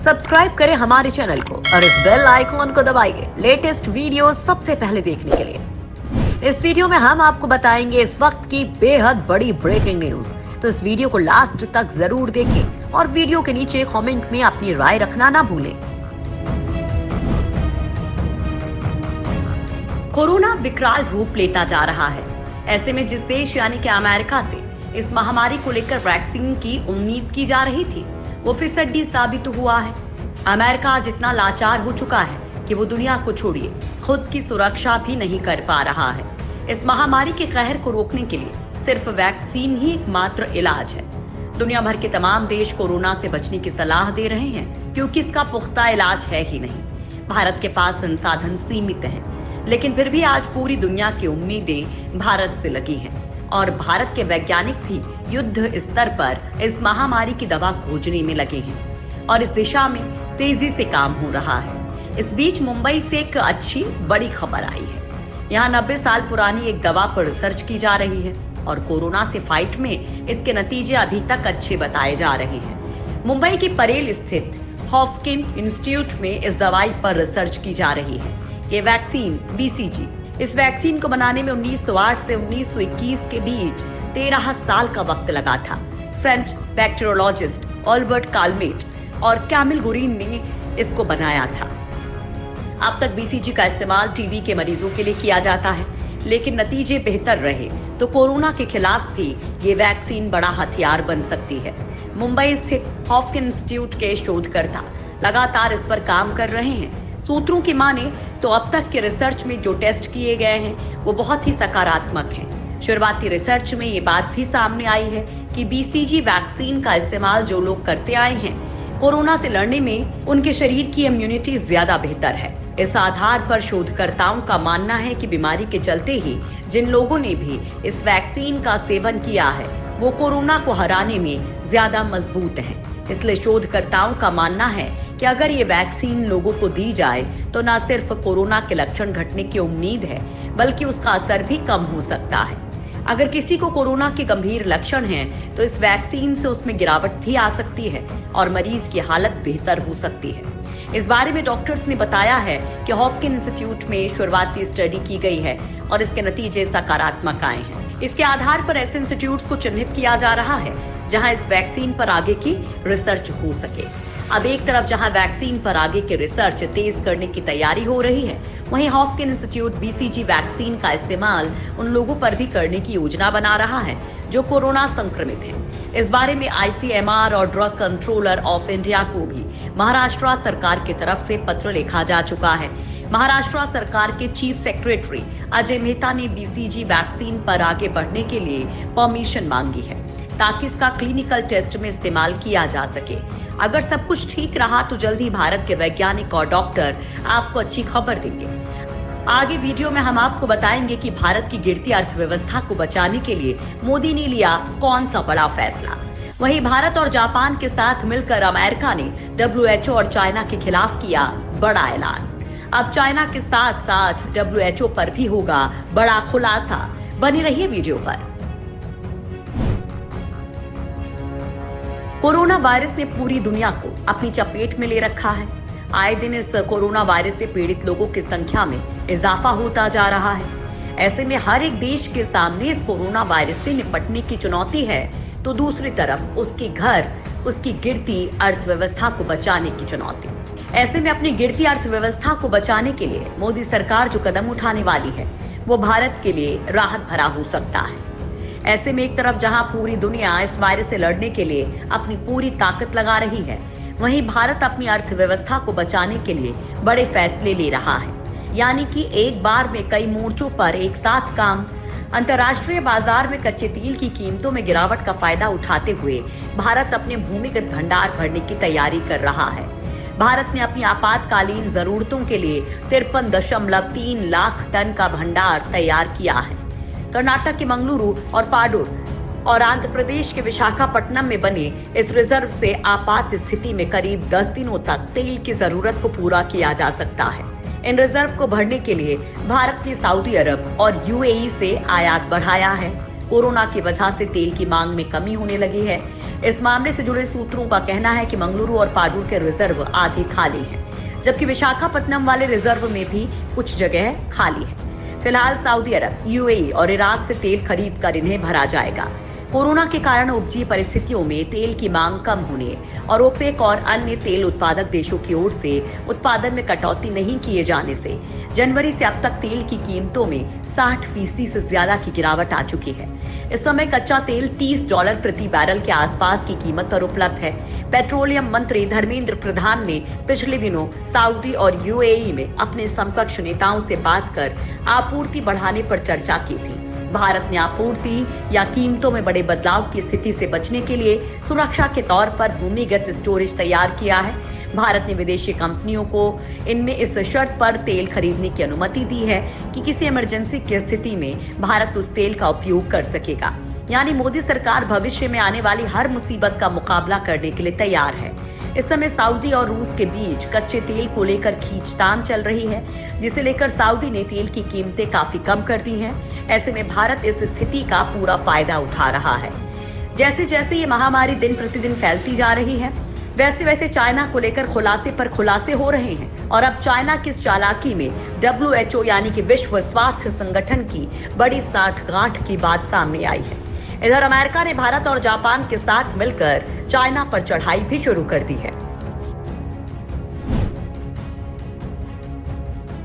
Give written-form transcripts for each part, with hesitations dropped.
Subscribe करें हमारे channel को और इस बेल आइकॉन को दबाइए लेटेस्ट वीडियो सबसे पहले देखने के लिए। इस वीडियो में हम आपको बताएंगे इस वक्त की बेहद बड़ी ब्रेकिंग न्यूज, तो इस वीडियो को लास्ट तक जरूर देखें और वीडियो के नीचे कमेंट में अपनी राय रखना ना भूलें। कोरोना विकराल रूप लेता जा रहा है। ऐसे में जिस देश यानी कि अमेरिका से इस महामारी को लेकर वैक्सीन की उम्मीद की जा रही थी, वो फिसड्डी साबित हुआ है। अमेरिका आज इतना लाचार हो चुका है कि वो दुनिया को छोड़िए खुद की सुरक्षा भी नहीं कर पा रहा है। इस महामारी के कहर को रोकने के लिए सिर्फ वैक्सीन ही एकमात्र इलाज है। दुनिया भर के तमाम देश कोरोना से बचने की सलाह दे रहे हैं क्योंकि इसका पुख्ता इलाज है ही नहीं। भारत के पास संसाधन सीमित हैं, लेकिन फिर भी आज पूरी दुनिया की उम्मीदें भारत से लगी हैं और भारत के वैज्ञानिक भी युद्ध स्तर पर इस महामारी की दवा खोजने में लगे हैं और इस दिशा में तेजी से काम हो रहा है। इस बीच मुंबई से एक अच्छी बड़ी खबर आई है। यहाँ 90 साल पुरानी एक दवा पर रिसर्च की जा रही है और कोरोना से फाइट में इसके नतीजे अभी तक अच्छे बताए जा रहे हैं। मुंबई की परेल स्थित हॉफकिन इंस्टीट्यूट में इस दवाई पर रिसर्च की जा रही है। ये वैक्सीन BCG, इस वैक्सीन को बनाने में 1908 से 1921 के बीच 13 साल का वक्त लगा था। फ्रेंच बैक्टीरियोलॉजिस्ट ऑल्बर्ट कालमेट और कैमिल गुरीन ने इसको बनाया था। अब तक BCG का इस्तेमाल टीबी के मरीजों के लिए किया जाता है, लेकिन नतीजे बेहतर रहे तो कोरोना के खिलाफ भी ये वैक्सीन बड़ा हथियार बन सकती है। मुंबई स्थित हॉफकिन इंस्टीट्यूट के शोधकर्ता लगातार इस पर काम कर रहे हैं। सूत्रों की माने तो अब तक के रिसर्च में जो टेस्ट किए गए हैं वो बहुत ही सकारात्मक हैं। शुरुआती रिसर्च में ये बात भी सामने आई है कि BCG वैक्सीन का इस्तेमाल जो लोग करते आए हैं, कोरोना से लड़ने में उनके शरीर की इम्यूनिटी ज्यादा बेहतर है। इस आधार पर शोधकर्ताओं का मानना है कि बीमारी के चलते ही जिन लोगों ने भी इस वैक्सीन का सेवन किया है वो कोरोना को हराने में ज्यादा मजबूत हैं। इसलिए शोधकर्ताओं का मानना है कि अगर ये वैक्सीन लोगों को दी जाए तो न सिर्फ कोरोना के लक्षण घटने की उम्मीद है, बल्कि उसका असर भी कम हो सकता है। अगर किसी को कोरोना के गंभीर लक्षण हैं, तो इस वैक्सीन से उसमें गिरावट भी आ सकती है और मरीज की हालत बेहतर हो सकती है। इस बारे में डॉक्टर्स ने बताया है कि हॉफकिन इंस्टीट्यूट में शुरुआती स्टडी की गई है और इसके नतीजे सकारात्मक आए हैं। इसके आधार पर ऐसे इंस्टीट्यूट्स को चिन्हित किया जा रहा है जहां इस वैक्सीन पर आगे की रिसर्च हो सके। अब एक तरफ जहां वैक्सीन पर आगे की रिसर्च तेज करने की तैयारी हो रही है, वहीं हॉफकिन इंस्टीट्यूट BCG वैक्सीन का इस्तेमाल उन लोगों पर भी करने की योजना बना रहा है जो कोरोना संक्रमित हैं। इस बारे में ICMR और ड्रग कंट्रोलर ऑफ इंडिया को भी महाराष्ट्र सरकार की तरफ से पत्र लिखा जा चुका है। महाराष्ट्र सरकार के चीफ सेक्रेटरी अजय मेहता ने BCG वैक्सीन पर आगे बढ़ने के लिए परमिशन मांगी है ताकि इसका क्लिनिकल टेस्ट में इस्तेमाल किया जा सके। अगर सब कुछ ठीक रहा तो जल्द ही भारत के वैज्ञानिक और डॉक्टर आपको अच्छी खबर देंगे। आगे वीडियो में हम आपको बताएंगे कि भारत की गिरती अर्थव्यवस्था को बचाने के लिए मोदी ने लिया कौन सा बड़ा फैसला। वहीं भारत और जापान के साथ मिलकर अमेरिका ने WHO और चाइना के खिलाफ किया बड़ा ऐलान। अब चाइना के साथ साथ WHO पर भी होगा बड़ा खुलासा। बनी रहिए वीडियो पर। कोरोना वायरस ने पूरी दुनिया को अपनी चपेट में ले रखा है। आए दिन इस कोरोना वायरस से पीड़ित लोगों की संख्या में इजाफा होता जा रहा है। ऐसे में हर एक देश के सामने इस कोरोना वायरस से निपटने की चुनौती है, तो दूसरी तरफ उसके घर, उसकी गिरती अर्थव्यवस्था को बचाने की चुनौती। ऐसे में अपनी गिरती अर्थव्यवस्था को बचाने के लिए मोदी सरकार जो कदम उठाने वाली है वो भारत के लिए राहत भरा हो सकता है। ऐसे में एक तरफ जहां पूरी दुनिया इस वायरस से लड़ने के लिए अपनी पूरी ताकत लगा रही है, वहीं भारत अपनी अर्थव्यवस्था को बचाने के लिए बड़े फैसले ले रहा है। यानी कि एक बार में कई मोर्चों पर एक साथ काम। अंतर्राष्ट्रीय बाजार में कच्चे तेल की कीमतों में गिरावट का फायदा उठाते हुए भारत अपने भूमिगत भंडार भरने की तैयारी कर रहा है। भारत ने अपनी आपातकालीन जरूरतों के लिए 53.3 लाख टन का भंडार तैयार किया है। कर्नाटक के मंगलुरु और पाडुर और आंध्र प्रदेश के विशाखापट्टनम में बने इस रिजर्व से आपात स्थिति में करीब 10 दिनों तक तेल की जरूरत को पूरा किया जा सकता है। इन रिजर्व को भरने के लिए भारत ने सऊदी अरब और UAE से आयात बढ़ाया है। कोरोना की वजह से तेल की मांग में कमी होने लगी है। इस मामले से जुड़े सूत्रों का कहना है कि मंगलुरु और पाडुर के रिजर्व आधे खाली हैं, जबकि विशाखापट्टनम वाले रिजर्व में भी कुछ जगह खाली है। फिलहाल सऊदी अरब, यूएई और इराक से तेल खरीद कर इन्हें भरा जाएगा। कोरोना के कारण उपजी परिस्थितियों में तेल की मांग कम होने और ओपेक और अन्य तेल उत्पादक देशों की ओर से उत्पादन में कटौती नहीं किए जाने से जनवरी से अब तक तेल की कीमतों में 60% से ज्यादा की गिरावट आ चुकी है। इस समय कच्चा तेल $30 प्रति बैरल के आसपास की कीमत पर उपलब्ध है। पेट्रोलियम मंत्री धर्मेंद्र प्रधान ने पिछले दिनों सऊदी और यूएई में अपने समकक्ष नेताओं से बात कर आपूर्ति बढ़ाने पर चर्चा की थी। भारत ने आपूर्ति या कीमतों में बड़े बदलाव की स्थिति से बचने के लिए सुरक्षा के तौर पर भूमिगत स्टोरेज तैयार किया है। भारत ने विदेशी कंपनियों को इनमें इस शर्त पर तेल खरीदने की अनुमति दी है कि किसी इमरजेंसी की स्थिति में भारत उस तेल का उपयोग कर सकेगा। यानी मोदी सरकार भविष्य में आने वाली हर मुसीबत का मुकाबला करने के लिए तैयार है। इस समय सऊदी और रूस के बीच कच्चे तेल को लेकर खींचतान चल रही है, जिसे लेकर सऊदी ने तेल की कीमतें काफी कम कर दी हैं। ऐसे में भारत इस स्थिति का पूरा फायदा उठा रहा है। जैसे जैसे ये महामारी दिन प्रतिदिन फैलती जा रही है, वैसे वैसे चाइना को लेकर खुलासे पर खुलासे हो रहे हैं और अब चाइना की इस चालाकी में WHO यानी कि विश्व स्वास्थ्य संगठन की बड़ी साठगांठ की बात सामने आई है। इधर अमेरिका ने भारत और जापान के साथ मिलकर चाइना पर चढ़ाई भी शुरू कर दी है।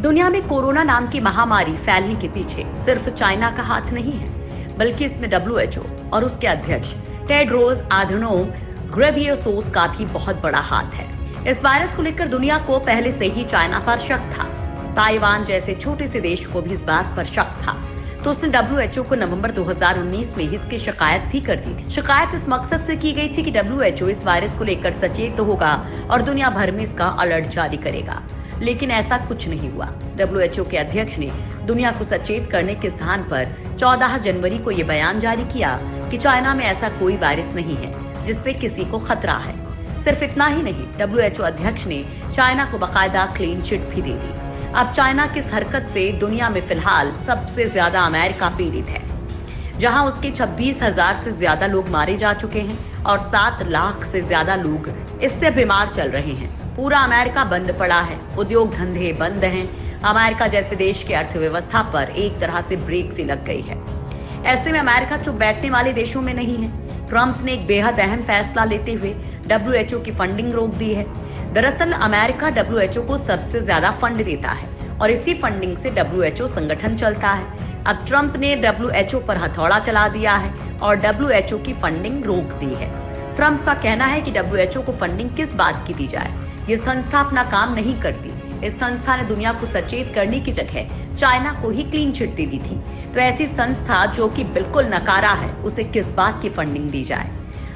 दुनिया में कोरोना नाम की महामारी फैलने के पीछे सिर्फ चाइना का हाथ नहीं है, बल्कि इसमें WHO और उसके अध्यक्ष टेड्रोस अधानोम घेब्रेयेसुस का भी बहुत बड़ा हाथ है। इस वायरस को लेकर दुनिया को पहले से ही चाइना पर शक था। ताइवान जैसे छोटे से देश को भी इस बात पर शक था, तो उसने WHO को नवंबर 2019 में इसकी शिकायत भी कर दी थी। शिकायत इस मकसद से की गई थी कि WHO इस वायरस को लेकर सचेत होगा और दुनिया भर में इसका अलर्ट जारी करेगा, लेकिन ऐसा कुछ नहीं हुआ। WHO के अध्यक्ष ने दुनिया को सचेत करने के स्थान पर 14 जनवरी को ये बयान जारी किया कि चाइना में ऐसा कोई वायरस नहीं है जिससे किसी को खतरा है। सिर्फ इतना ही नहीं, WHO अध्यक्ष ने चाइना को बाकायदा क्लीन चिट भी दे दी। अब चाइना की इस हरकत से दुनिया में फिलहाल सबसे ज्यादा अमेरिका पीड़ित है, जहां उसके 26,000 से ज्यादा लोग मारे जा चुके हैं और 7 लाख से ज्यादा लोग इससे बीमार चल रहे हैं। पूरा अमेरिका बंद पड़ा है, उद्योग धंधे बंद हैं। अमेरिका जैसे देश की अर्थव्यवस्था पर एक तरह से ब्रेक सी लग गई है। ऐसे में अमेरिका चुप बैठने वाले देशों में नहीं है। ट्रंप ने एक बेहद अहम फैसला लेते हुए WHO की फंडिंग रोक दी है। दरअसल अमेरिका WHO को सबसे ज्यादा फंड देता है और इसी फंडिंग से WHO संगठन चलता है। अब ट्रंप ने WHO पर हथौड़ा चला दिया है और WHO की फंडिंग रोक दी है। ट्रंप का कहना है कि WHO को फंडिंग किस बात की दी जाए, ये संस्था अपना काम नहीं करती। इस संस्था ने दुनिया को सचेत करने की जगह चाइना को ही क्लीन चिट दे दी थी, तो ऐसी संस्था जो कि बिल्कुल नकारा है, उसे किस बात की फंडिंग दी जाए।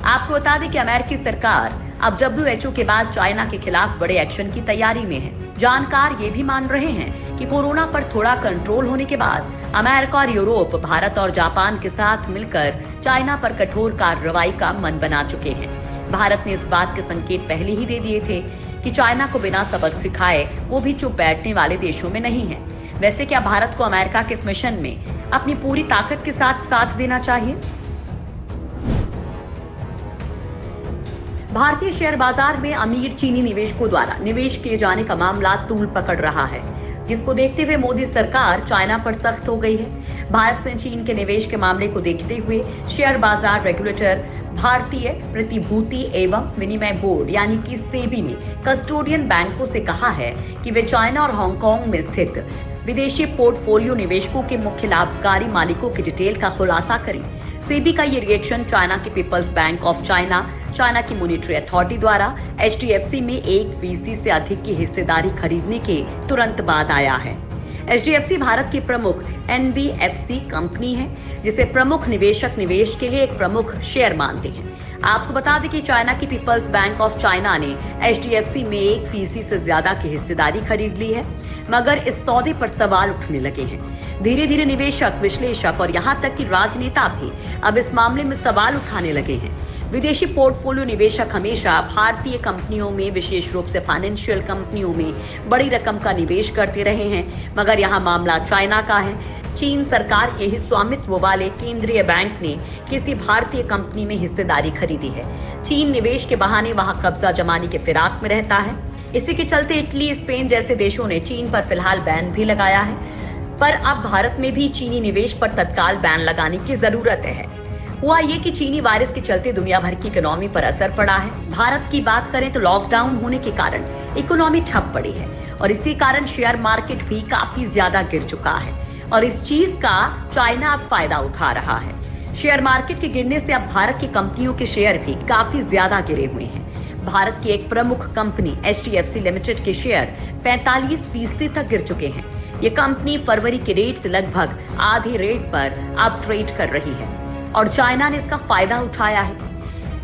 आपको बता दें कि अमेरिकी सरकार अब WHO के बाद चाइना के खिलाफ बड़े एक्शन की तैयारी में है। जानकार ये भी मान रहे हैं कि कोरोना पर थोड़ा कंट्रोल होने के बाद अमेरिका और यूरोप भारत और जापान के साथ मिलकर चाइना पर कठोर कार्रवाई का मन बना चुके हैं। भारत ने इस बात के संकेत पहले ही दे दिए थे कि चाइना को बिना सबक सिखाए वो भी चुप बैठने वाले देशों में नहीं है। वैसे क्या भारत को अमेरिका के इस मिशन में अपनी पूरी ताकत के साथ देना चाहिए? भारतीय शेयर बाजार में अमीर चीनी निवेशकों द्वारा निवेश किए जाने का मामला तूल पकड़ रहा है, जिसको देखते हुए मोदी सरकार चाइना पर सख्त हो गई है। भारत में चीन के निवेश के मामले को देखते हुए शेयर बाजार रेगुलेटर भारतीय प्रतिभूति एवं विनिमय बोर्ड यानी कि सेबी ने कस्टोडियन बैंकों से कहा है कि वे चाइना और हांगकांग में स्थित विदेशी पोर्टफोलियो निवेशकों के मुख्य लाभकारी मालिकों की डिटेल का खुलासा करें। सेबी का ये रिएक्शन चाइना के People's Bank of China, China की मॉनिटरी अथॉरिटी द्वारा HDFC में 1% से अधिक की हिस्सेदारी खरीदने के तुरंत बाद आया है। HDFC भारत की प्रमुख NBFC कंपनी है, जिसे प्रमुख निवेशक निवेश के लिए एक प्रमुख शेयर मानते हैं। आपको बता दें कि चाइना की पीपल्स बैंक ऑफ चाइना ने HDFC में 1% से ज्यादा की हिस्सेदारी खरीद ली है, मगर इस सौदे पर सवाल उठने लगे हैं। धीरे धीरे निवेशक, विश्लेषक और यहाँ तक कि राजनेता भी अब इस मामले में सवाल उठाने लगे हैं। विदेशी पोर्टफोलियो निवेशक हमेशा भारतीय कंपनियों में, विशेष रूप से फाइनेंशियल कंपनियों में बड़ी रकम का निवेश करते रहे हैं, मगर यहाँ मामला चाइना का है। चीन सरकार के ही स्वामित्व वाले केंद्रीय बैंक ने किसी भारतीय कंपनी में हिस्सेदारी खरीदी है। चीन निवेश के बहाने वहां कब्जा जमाने के फिराक में रहता है। इसी के चलते इटली, स्पेन जैसे देशों ने चीन पर फिलहाल बैन भी लगाया है, पर अब भारत में भी चीनी निवेश पर तत्काल बैन लगाने की जरूरत है। हुआ ये कि चीनी वायरस के चलते दुनिया भर की इकोनॉमी पर असर पड़ा है। भारत की बात करें तो लॉकडाउन होने के कारण इकोनॉमी ठप पड़ी है और इसी कारण शेयर मार्केट भी काफी ज्यादा गिर चुका है और इस चीज का चाइना अब फायदा उठा रहा है। शेयर मार्केट के गिरने से अब भारत की कंपनियों के शेयर भी काफी ज्यादा गिरे हुए हैं। भारत की एक प्रमुख कंपनी HDFC लिमिटेड के शेयर 45% तक गिर चुके हैं। ये कंपनी फरवरी के रेट से लगभग आधे रेट पर अब ट्रेड कर रही है और चाइना ने इसका फायदा उठाया है।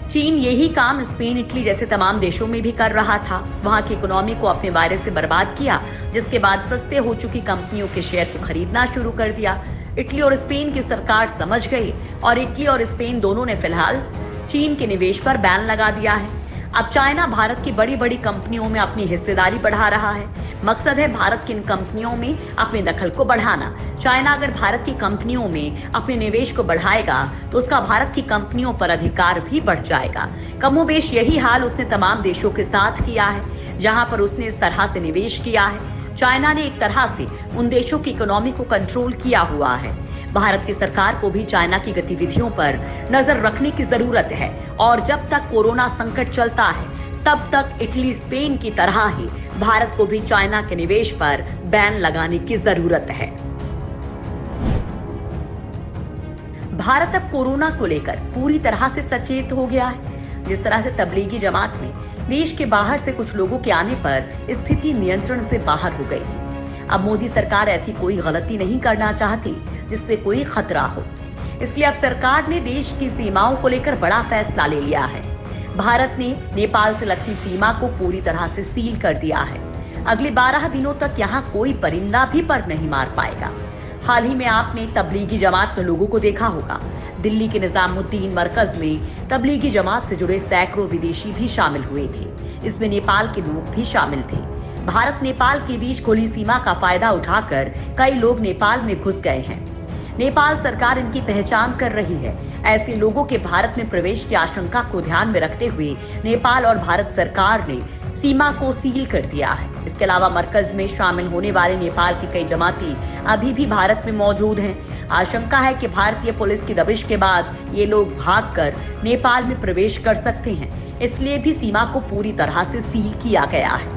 चीन यही काम स्पेन, इटली जैसे तमाम देशों में भी कर रहा था। वहां की इकोनॉमी को अपने वायरस से बर्बाद किया, जिसके बाद सस्ते हो चुकी कंपनियों के शेयर को खरीदना शुरू कर दिया। इटली और स्पेन की सरकार समझ गई और इटली और स्पेन दोनों ने फिलहाल चीन के निवेश पर बैन लगा दिया है। अब चाइना भारत की बड़ी बड़ी कंपनियों में अपनी हिस्सेदारी बढ़ा रहा है। मकसद है भारत की इन कंपनियों में अपने दखल को बढ़ाना। चाइना अगर भारत की कंपनियों में अपने निवेश को बढ़ाएगा तो उसका भारत की कंपनियों पर अधिकार भी बढ़ जाएगा। कमोबेश यही हाल उसने तमाम देशों के साथ किया है जहां पर उसने इस तरह से निवेश किया है। चाइना ने एक तरह से उन देशों की इकोनॉमी को कंट्रोल किया हुआ है। भारत की सरकार को भी चाइना की गतिविधियों पर नजर रखने की जरूरत है और जब तक कोरोना संकट चलता है तब तक इटली, स्पेन की तरह ही भारत को भी चाइना के निवेश पर बैन लगाने की जरूरत है। भारत अब कोरोना को लेकर पूरी तरह से सचेत हो गया है। जिस तरह से तबलीगी जमात में देश के बाहर से कुछ लोगों के आने पर स्थिति नियंत्रण से बाहर हो गई थी। अब मोदी सरकार ऐसी कोई गलती नहीं करना चाहती जिससे कोई खतरा हो, इसलिए अब सरकार ने देश की सीमाओं को लेकर बड़ा फैसला ले लिया है। भारत ने नेपाल से लगती सीमा को पूरी तरह से सील कर दिया है। अगले 12 दिनों तक यहाँ कोई परिंदा भी पर नहीं मार पाएगा। हाल ही में आपने तबलीगी जमात में लोगों को देखा होगा। दिल्ली के निजामुद्दीन मरकज में तबलीगी जमात से जुड़े सैकड़ों विदेशी भी शामिल हुए थे। इसमें नेपाल के लोग भी शामिल थे। भारत नेपाल के बीच खुली सीमा का फायदा उठाकर कई लोग नेपाल में घुस गए हैं। नेपाल सरकार इनकी पहचान कर रही है। ऐसे लोगों के भारत में प्रवेश की आशंका को ध्यान में रखते हुए नेपाल और भारत सरकार ने सीमा को सील कर दिया है। इसके अलावा मरकज में शामिल होने वाले नेपाल के कई जमाती अभी भी भारत में मौजूद हैं। आशंका है कि भारतीय पुलिस की दबिश के बाद ये लोग भागकर नेपाल में प्रवेश कर सकते हैं, इसलिए भी सीमा को पूरी तरह से सील किया गया है।